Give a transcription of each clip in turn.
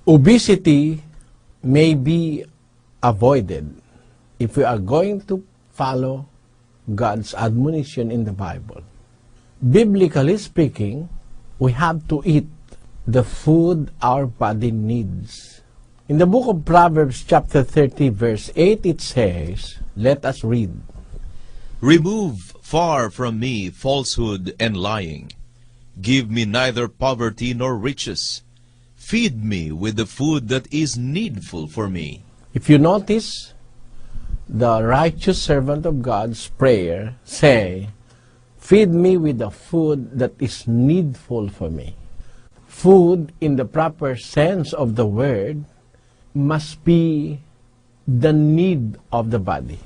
Obesity may be avoided if we are going to follow God's admonition in the Bible. Biblically speaking, we have to eat the food our body needs. In the book of Proverbs chapter 30 verse 8 it says, let us read. Remove far from me falsehood and lying. Give me neither poverty nor riches. Feed me with the food that is needful for me. If you notice, the righteous servant of God's prayer say, feed me with the food that is needful for me. Food, in the proper sense of the word, must be the need of the body.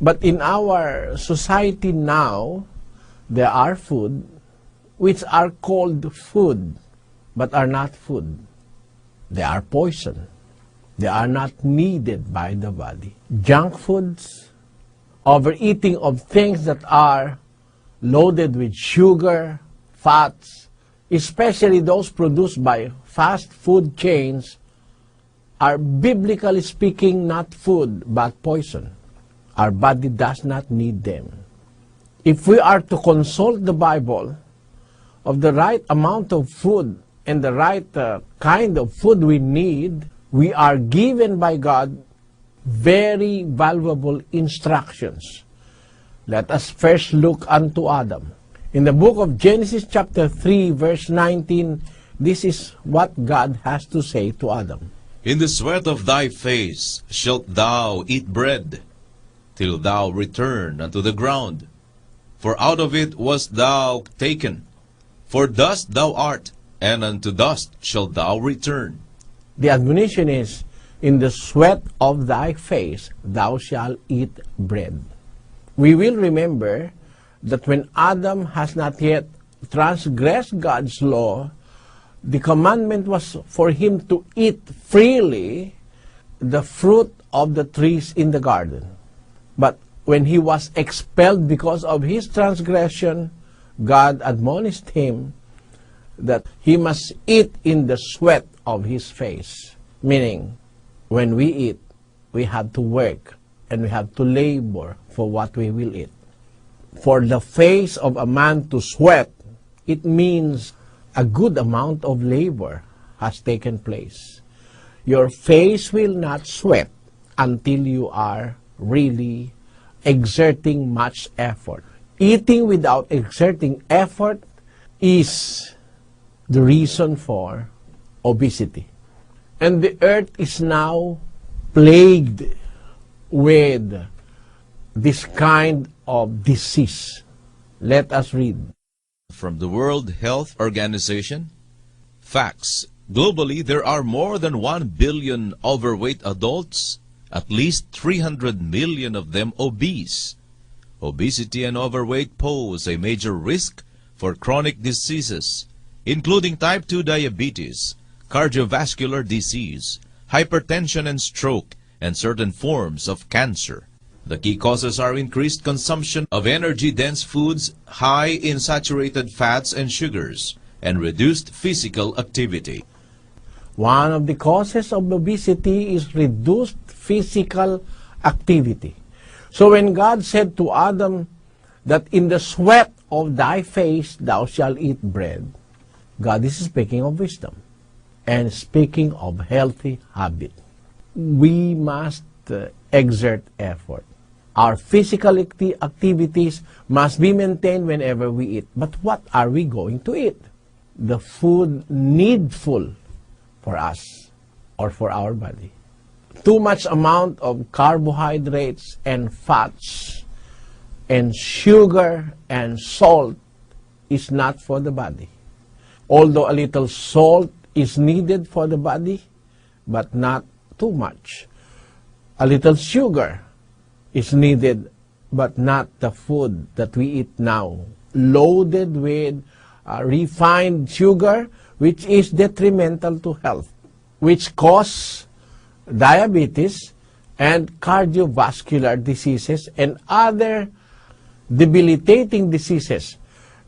But in our society now, there are food which are called food, but are not food. They are poison. They are not needed by the body. Junk foods, overeating of things that are loaded with sugar, fats, especially those produced by fast food chains, are biblically speaking not food but poison. Our body does not need them. If we are to consult the Bible of the right amount of food and the right kind of food we need, we are given by God very valuable instructions. Let us first look unto Adam. In the book of Genesis chapter 3 verse 19, this is what God has to say to Adam. In the sweat of thy face shalt thou eat bread, till thou return unto the ground. For out of it wast thou taken. For dust thou art, and unto dust shalt thou return. The admonition is, in the sweat of thy face thou shalt eat bread. We will remember that when Adam has not yet transgressed God's law, the commandment was for him to eat freely the fruit of the trees in the garden. But when he was expelled because of his transgression, God admonished him that he must eat in the sweat of his face. Meaning, when we eat, we have to work and we have to labor for what we will eat. For the face of a man to sweat, it means a good amount of labor has taken place. Your face will not sweat until you are really exerting much effort. Eating without exerting effort is the reason for obesity. And the earth is now plagued with this kind of disease. Let us read. From the World Health Organization, facts. Globally, there are more than 1 billion overweight adults, at least 300 million of them obese. Obesity and overweight pose a major risk for chronic diseases, including type 2 diabetes, cardiovascular disease, hypertension and stroke, and certain forms of cancer. The key causes are increased consumption of energy-dense foods, high in saturated fats and sugars, and reduced physical activity. One of the causes of obesity is reduced physical activity. So when God said to Adam that in the sweat of thy face thou shalt eat bread, God is speaking of wisdom and speaking of healthy habit. We must exert effort. Our physical activities must be maintained whenever we eat. But what are we going to eat? The food needful for us or for our body. Too much amount of carbohydrates and fats and sugar and salt is not for the body. Although a little salt is needed for the body, but not too much. A little sugar is needed, but not the food that we eat now, loaded with refined sugar, which is detrimental to health, which cause diabetes and cardiovascular diseases and other debilitating diseases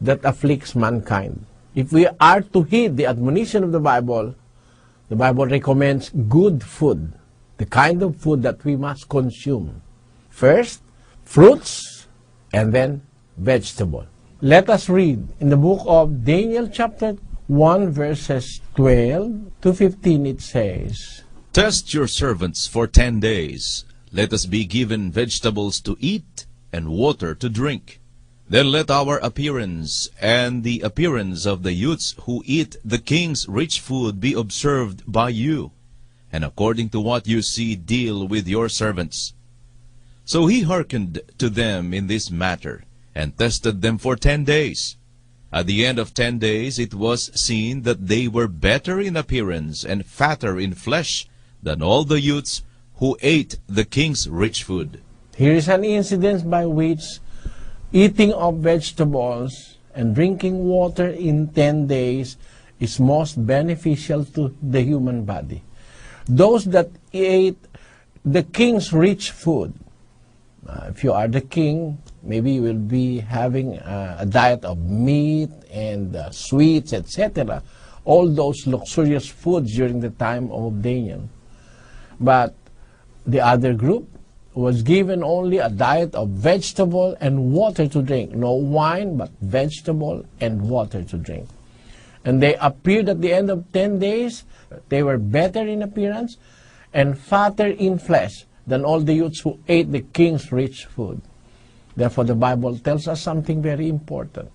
that afflicts mankind. If we are to heed the admonition of the Bible, The Bible recommends good food, the kind of food that we must consume. First, fruits, and then vegetable. Let us read in the book of Daniel chapter 1 verses 12 to 15. It says, Test your servants for 10 days. Let us be given vegetables to eat and water to drink. Then let our appearance and the appearance of the youths who eat the king's rich food be observed by you, and according to what you see deal with your servants. So he hearkened to them in this matter, and tested them for 10 days. At the end of 10 days it was seen that they were better in appearance and fatter in flesh than all the youths who ate the king's rich food. Here is an incident by which eating of vegetables and drinking water in 10 days is most beneficial to the human body. Those that ate the king's rich food, if you are the king, maybe you will be having a diet of meat and sweets, etc. All those luxurious foods during the time of Daniel. But the other group was given only a diet of vegetable and water to drink. No wine, but vegetable and water to drink. And they appeared at the end of 10 days. They were better in appearance and fatter in flesh than all the youths who ate the king's rich food. Therefore, the Bible tells us something very important.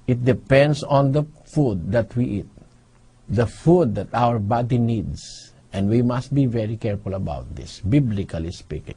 It depends on the food that we eat, the food that our body needs. And we must be very careful about this, biblically speaking.